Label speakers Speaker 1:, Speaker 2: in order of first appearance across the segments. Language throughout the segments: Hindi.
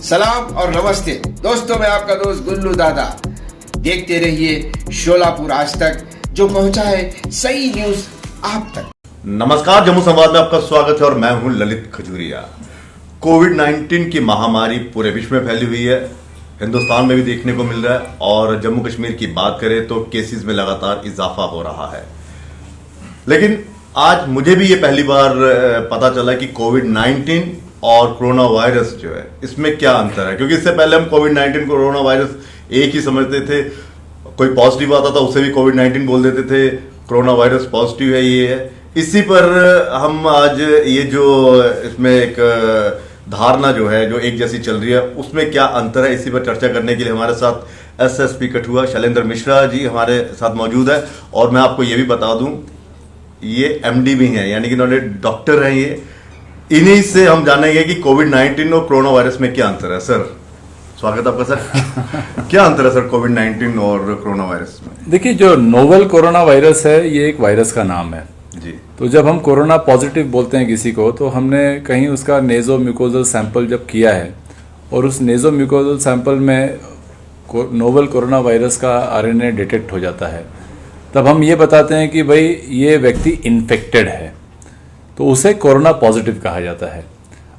Speaker 1: सलाम और नमस्ते दोस्तों, मैं आपका दोस्त गुल्लू दादा। देखते रहिए शोलापुर आज तक, जो पहुंचा है सही न्यूज आप तक।
Speaker 2: नमस्कार, जम्मू संवाद में आपका स्वागत है और मैं हूं ललित खजूरिया। कोविड-19 की महामारी पूरे विश्व में फैली हुई है, हिंदुस्तान में भी देखने को मिल रहा है और जम्मू कश्मीर की बात करें तो केसेस में लगातार इजाफा हो रहा है। लेकिन आज मुझे भी ये पहली बार पता चला कि कोविड-19 और कोरोना वायरस जो है इसमें क्या अंतर है, क्योंकि इससे पहले हम कोविड-19 कोरोना वायरस एक ही समझते थे। कोई पॉजिटिव आता था उसे भी कोविड-19 बोल देते थे, कोरोना वायरस पॉजिटिव है ये है। इसी पर हम आज ये जो इसमें एक धारणा जो है जो एक जैसी चल रही है उसमें क्या अंतर है, इसी पर चर्चा करने के लिए हमारे साथ एसएसपी कठुआ शैलेंद्र मिश्रा जी हमारे साथ मौजूद है। और मैं आपको ये भी बता दूं, ये एमडी भी हैं, यानी कि इन्होंने डॉक्टर हैं। ये इन्हीं से हम जानेंगे कि कोविड-19 और कोरोना वायरस में क्या अंतर है। सर स्वागत आपका। सर क्या अंतर है सर कोविड-19 और कोरोना वायरस में?
Speaker 3: देखिए, जो नोवेल कोरोना वायरस है ये एक वायरस का नाम है
Speaker 2: जी।
Speaker 3: तो जब हम कोरोना पॉजिटिव बोलते हैं किसी को, तो हमने कहीं उसका नेजो म्यूकोजल सैंपल जब किया है और उस नेजो म्यूकोजल सैंपल में नोवेल कोरोना वायरस का आरएनए डिटेक्ट हो जाता है, तब हम ये बताते हैं कि भाई ये व्यक्ति इन्फेक्टेड है, तो उसे कोरोना पॉजिटिव कहा जाता है।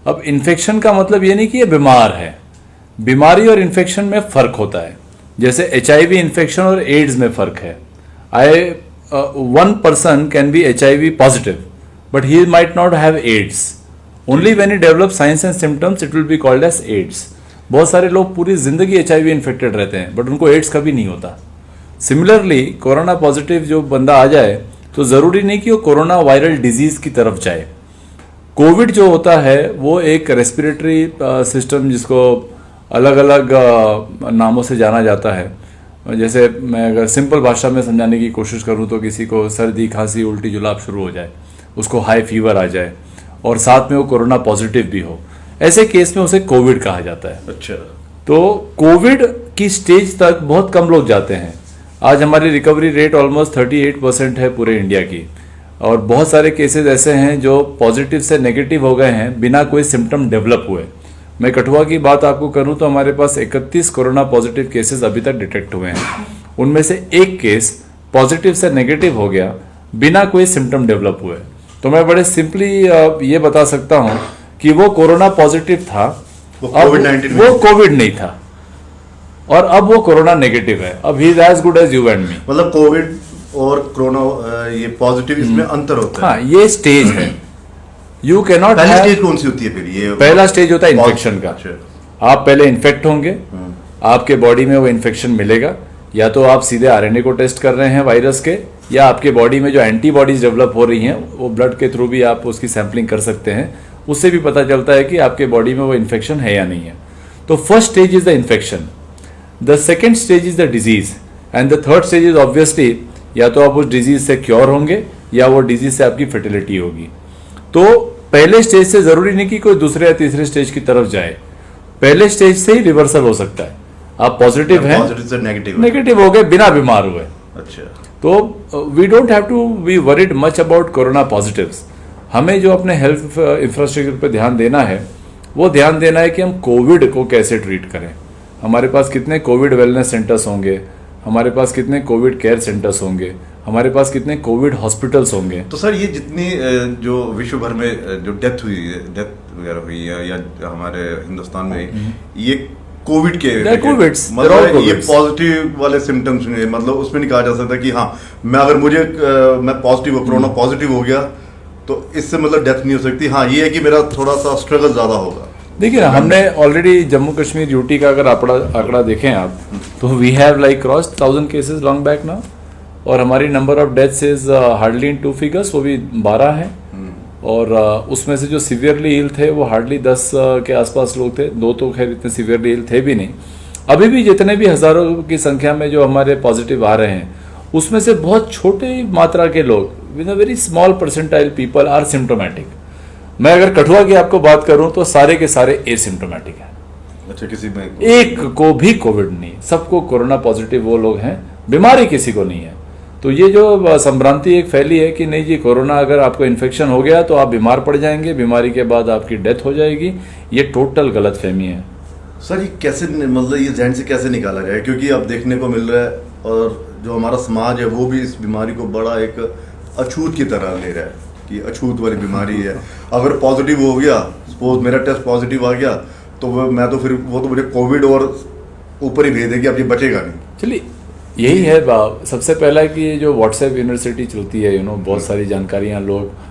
Speaker 3: अब इन्फेक्शन का मतलब ये नहीं कि ये बीमार है, बीमारी और इन्फेक्शन में फर्क होता है। जैसे एचआईवी इन्फेक्शन और एड्स में फर्क है। one person can be HIV positive, but he might not have AIDS. Only when he develops signs and symptoms, it will be called as AIDS. बहुत सारे लोग पूरी जिंदगी HIV इन्फेक्टेड रहते हैं, बट उनको एड्स कभी नहीं होता। सिमिलरली कोरोना पॉजिटिव जो बंदा आ जाए तो जरूरी नहीं कि वो कोरोना वायरल डिजीज की तरफ जाए। कोविड जो होता है वो एक रेस्पिरेटरी सिस्टम, जिसको अलग अलग नामों से जाना जाता है। जैसे मैं अगर सिंपल भाषा में समझाने की कोशिश करूं तो किसी को सर्दी खांसी उल्टी जुलाब शुरू हो जाए, उसको हाई फीवर आ जाए और साथ में वो कोरोना पॉजिटिव भी हो, ऐसे केस में उसे कोविड कहा जाता है।
Speaker 2: अच्छा,
Speaker 3: तो कोविड की स्टेज तक बहुत कम लोग जाते हैं। आज हमारी रिकवरी रेट ऑलमोस्ट 38% है पूरे इंडिया की, और बहुत सारे केसेस ऐसे हैं जो पॉजिटिव से नेगेटिव हो गए हैं बिना कोई सिम्टम डेवलप हुए। मैं कठुआ की बात आपको करूं तो हमारे पास 31 कोरोना पॉजिटिव केसेस अभी तक डिटेक्ट हुए हैं। उनमें से एक केस पॉजिटिव से नेगेटिव हो गया बिना कोई सिम्टम डेवलप हुए। तो मैं बड़े सिंपली ये बता सकता हूं कि वो कोरोना पॉजिटिव था, वो कोविड नहीं था, और अब वो कोरोना नेगेटिव है। अब he is as good as you and me.
Speaker 2: मतलब कोविड और कोरोना ये पॉजिटिव, इसमें अंतर होता है।
Speaker 3: हाँ, ये स्टेज है। You can not.
Speaker 2: पहली स्टेज कौन सी होती है फिर? ये
Speaker 3: पहला स्टेज होता है इन्फेक्शन का। आप पहले इन्फेक्ट होंगे, आपके बॉडी में वो इन्फेक्शन मिलेगा, या तो आप सीधे आरएनए को टेस्ट कर रहे हैं वायरस के, या आपके बॉडी में जो एंटीबॉडीज डेवलप हो रही हैं वो ब्लड के थ्रू भी आप उसकी सैंपलिंग कर सकते हैं। उससे भी पता चलता है कि आपके बॉडी में वो इन्फेक्शन है या नहीं है। तो first stage is the infection, the second stage is the disease, and the third stage is obviously या तो आप उस डिजीज से क्योर होंगे या वो डिजीज से आपकी फर्टिलिटी होगी। तो पहले स्टेज से जरूरी नहीं कि कोई दूसरे या तीसरे स्टेज की तरफ जाए, पहले स्टेज से ही रिवर्सल हो सकता है। आप पॉजिटिव हैं, नेगेटिव हो गए बिना बीमार हुए।
Speaker 2: अच्छा,
Speaker 3: तो we don't have to be worried much about corona positives. हमें जो अपने हेल्थ इंफ्रास्ट्रक्चर पर ध्यान देना है वो ध्यान देना है कि हम कोविड को कैसे ट्रीट करें। हमारे पास कितने कोविड वेलनेस सेंटर्स होंगे, हमारे पास कितने कोविड केयर सेंटर्स होंगे, हमारे पास कितने कोविड हॉस्पिटल्स होंगे।
Speaker 2: तो सर ये जितनी जो विश्व भर में जो डेथ वगैरह हुई है या हमारे हिंदुस्तान में, ये कोविड के मतलब ये पॉजिटिव वाले सिम्टम्स नहीं, मतलब उसमें नहीं कहा जा सकता कि हाँ मैं अगर मैं पॉजिटिव कोरोना पॉजिटिव हो गया तो इससे मतलब डेथ नहीं हो सकती। हाँ, ये है कि मेरा थोड़ा सा स्ट्रगल ज्यादा होगा। देखिए
Speaker 3: ना, हमने ऑलरेडी जम्मू कश्मीर यूटी का अगर आंकड़ा देखें आप, तो we have like cross 1000 cases long back now, और हमारी number of deaths is hardly in 2 figures, वो भी 12 है। और उसमें से जो सीवियरली इल थे वो हार्डली 10 के आसपास लोग थे, 2 तो खैर इतने सीवियरली इल थे भी नहीं। अभी भी जितने भी हजारों की संख्या में जो हमारे पॉजिटिव आ रहे हैं, उसमें से बहुत छोटी मात्रा के लोग, with a very small percentile people are symptomatic. मैं अगर कठुआ की आपको बात करूं तो सारे के सारे एसिम्टोमेटिक हैं।
Speaker 2: अच्छा, किसी में
Speaker 3: एक को भी कोविड नहीं, सबको कोरोना पॉजिटिव वो लोग हैं, बीमारी किसी को नहीं है। तो ये जो संभ्रांति एक फैली है कि नहीं जी कोरोना अगर आपको इन्फेक्शन हो गया तो आप बीमार पड़ जाएंगे, बीमारी के बाद आपकी डेथ हो जाएगी, ये टोटल गलतफहमी है।
Speaker 2: सर ये कैसे मतलब ये जहन से कैसे निकाला जाए, क्योंकि अब देखने को मिल रहा है और जो हमारा समाज है वो भी इस बीमारी को बड़ा एक अछूत की तरह ले रहा है कि अछूत वाली बीमारी है। अगर पॉजिटिव हो गया, सपोज मेरा टेस्ट पॉजिटिव आ गया तो मैं तो फिर वो तो मुझे कोविड और ऊपर ही भेज देगी, अब ये बचेगा नहीं।
Speaker 3: चलिए यही है सबसे पहला कि जो व्हाट्सएप यूनिवर्सिटी चलती है बहुत सारी जानकारियां लोग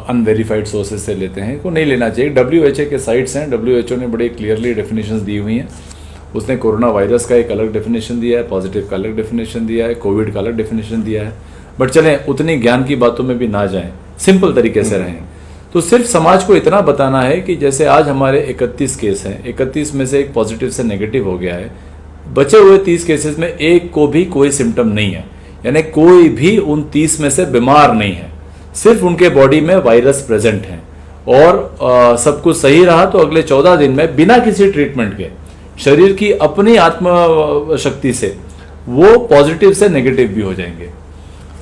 Speaker 3: अनवेरीफाइड सोर्सेज से लेते हैं, को नहीं लेना चाहिए। WHO के साइट्स हैं, WHO ने बड़े क्लियरली डेफिनेशंस दी हुई हैं। उसने कोरोना वायरस का एक अलग डेफिनेशन दिया है, पॉजिटिव का अलग डेफिनेशन दिया है, कोविड का अलग डेफिनेशन दिया है। बट चलें उतनी ज्ञान की बातों में भी ना जाएं, सिंपल तरीके से रहें। तो सिर्फ समाज को इतना बताना है कि जैसे आज हमारे 31 केस हैं, 31 में से एक पॉजिटिव से नेगेटिव हो गया है, बचे हुए 30 केसेस में एक को भी कोई सिम्टम नहीं है, यानी कोई भी उन 30 में से बीमार नहीं है, सिर्फ उनके बॉडी में वायरस प्रेजेंट है और सब कुछ सही रहा तो अगले 14 दिन में बिना किसी ट्रीटमेंट के शरीर की अपनी आत्म शक्ति से वो पॉजिटिव से नेगेटिव भी हो जाएंगे।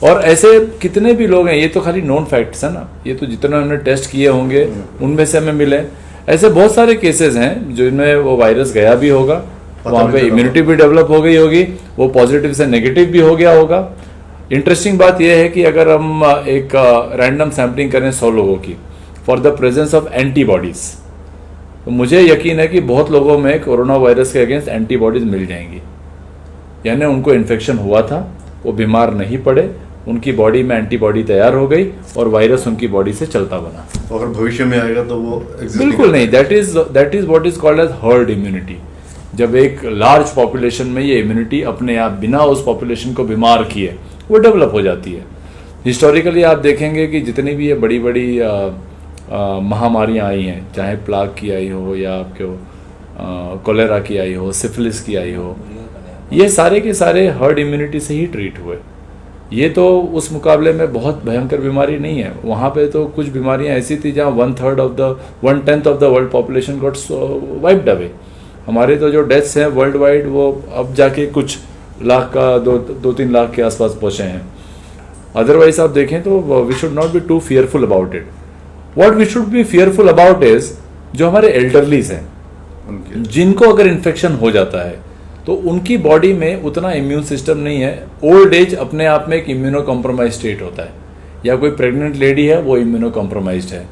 Speaker 3: और ऐसे कितने भी लोग हैं, ये तो खाली नोन फैक्ट्स है ना, ये तो जितने हमने टेस्ट किए होंगे उनमें से हमें मिले। ऐसे बहुत सारे केसेस हैं जिनमें वो वायरस गया भी होगा, वहां पे इम्यूनिटी भी डेवलप हो गई होगी, वो पॉजिटिव से नेगेटिव भी हो गया होगा। इंटरेस्टिंग बात यह है कि अगर हम एक रैंडम सैम्पलिंग करें 100 लोगों की for the presence of antibodies, तो मुझे यकीन है कि बहुत लोगों में कोरोना वायरस के अगेंस्ट एंटीबॉडीज मिल जाएंगी, यानी उनको इन्फेक्शन हुआ था, वो बीमार नहीं पड़े, उनकी बॉडी में एंटीबॉडी तैयार हो गई और वायरस उनकी बॉडी से चलता बना।
Speaker 2: अगर भविष्य में आएगा तो वो
Speaker 3: बिल्कुल नहीं, that is what is called as herd immunity. जब एक लार्ज पॉपुलेशन में ये इम्यूनिटी अपने आप बिना उस पॉपुलेशन को बीमार किए वो डेवलप हो जाती है। हिस्टोरिकली आप देखेंगे कि जितनी भी ये बड़ी बड़ी महामारियां आई हैं, चाहे प्लाग की आई हो या आपके कोलेरा की आई हो, सिफिलिस की आई हो, ये सारे के सारे हर्ड इम्यूनिटी से ही ट्रीट हुए। ये तो उस मुकाबले में बहुत भयंकर बीमारी नहीं है। वहाँ पे तो कुछ बीमारियां ऐसी थी जहाँ 1/10 of the world population got wiped away. हमारे तो जो डेथ्स हैं वर्ल्ड वाइड वो अब जाके कुछ लाख का 2-3 लाख के आसपास पहुंचे हैं। अदरवाइज आप देखें तो we should not be too fearful about it. What we should be fearful about is जो हमारे एल्डरलीज हैं, जिनको अगर इन्फेक्शन हो जाता है तो उनकी बॉडी में उतना इम्यून सिस्टम नहीं है। ओल्ड एज अपने आप में एक इम्यूनो कॉम्प्रोमाइज स्टेट होता है, या कोई प्रेग्नेंट लेडी है वो इम्यूनो कॉम्प्रोमाइज्ड है,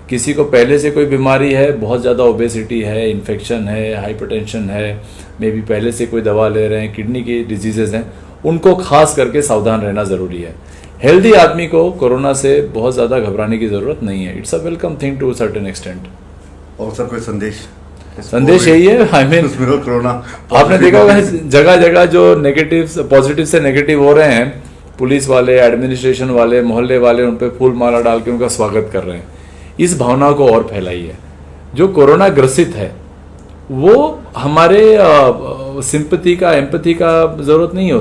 Speaker 3: किसी को पहले से कोई बीमारी है, बहुत ज़्यादा ओबेसिटी है, इन्फेक्शन है, हाइपरटेंशन है, मे बी पहले से कोई दवा ले रहे हैं, किडनी की डिजीजेज हैं, उनको खास करके सावधान रहना ज़रूरी है। हेल्दी आदमी को कोरोना से बहुत ज़्यादा घबराने की ज़रूरत नहीं है। It's a welcome thing to a certain extent.
Speaker 2: और सर कोई
Speaker 3: संदेश यही है, आई मीन
Speaker 2: कोरोना
Speaker 3: आपने देखा होगा जगह जगह जो नेगेटिव पॉजिटिव से नेगेटिव हो रहे हैं, पुलिस वाले, एडमिनिस्ट्रेशन वाले, मोहल्ले वाले उन पे फूल माला डाल के उनका स्वागत कर रहे हैं। इस भावना को और फैलाइए। जो कोरोना ग्रसित है वो हमारे सिंपैथी का, एम्पैथी का जरूरत नहीं है,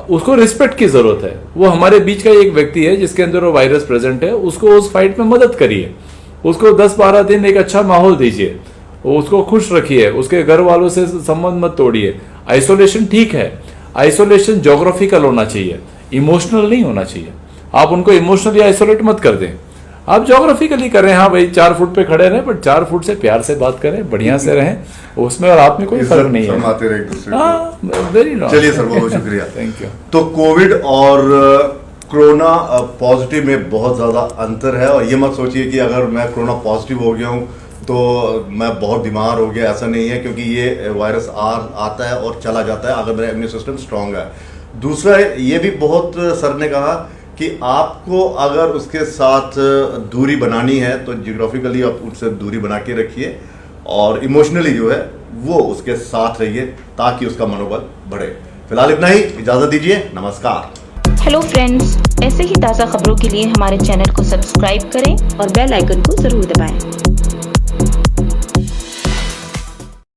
Speaker 3: उसको रिस्पेक्ट की जरूरत है। वो हमारे बीच का एक व्यक्ति है जिसके अंदर वो वायरस प्रेजेंट है, उसको उस फाइट में मदद करिए, उसको 10-12 दिन एक अच्छा माहौल दीजिए, उसको खुश रखिए, उसके घर वालों से संबंध मत तोड़िए। आइसोलेशन ठीक है, आइसोलेशन ज्योग्राफिकल होना चाहिए, इमोशनल नहीं होना चाहिए। आप उनको इमोशनली आइसोलेट मत कर दें, आप ज्योग्राफिकली करें। हाँ भाई 4 फुट पे खड़े रहें, बट 4 फुट से प्यार से बात करें, बढ़िया से रहें, उसमें और आप में कोई फर्क नहीं है। Very nice.
Speaker 2: चलिए सर, बहुत शुक्रिया,
Speaker 3: थैंक यू।
Speaker 2: तो कोविड और कोरोना पॉजिटिव में बहुत ज्यादा अंतर है, और ये मत सोचिए कि अगर मैं कोरोना पॉजिटिव हो गया हूँ तो मैं बहुत बीमार हो गया, ऐसा नहीं है, क्योंकि ये वायरस आता है और चला जाता है अगर मेरा इम्यून सिस्टम स्ट्रांग है। दूसरा ये भी बहुत सर ने कहा कि आपको अगर उसके साथ दूरी बनानी है तो जियोग्राफिकली आप उससे दूरी बना के रखिए, और इमोशनली जो है वो उसके साथ रहिए ताकि उसका मनोबल बढ़े। फिलहाल इतना ही, इजाजत दीजिए, नमस्कार।
Speaker 4: हेलो फ्रेंड्स, ऐसे ही ताज़ा खबरों के लिए हमारे चैनल को सब्सक्राइब करें और बेल आइकन को जरूर दबाएं।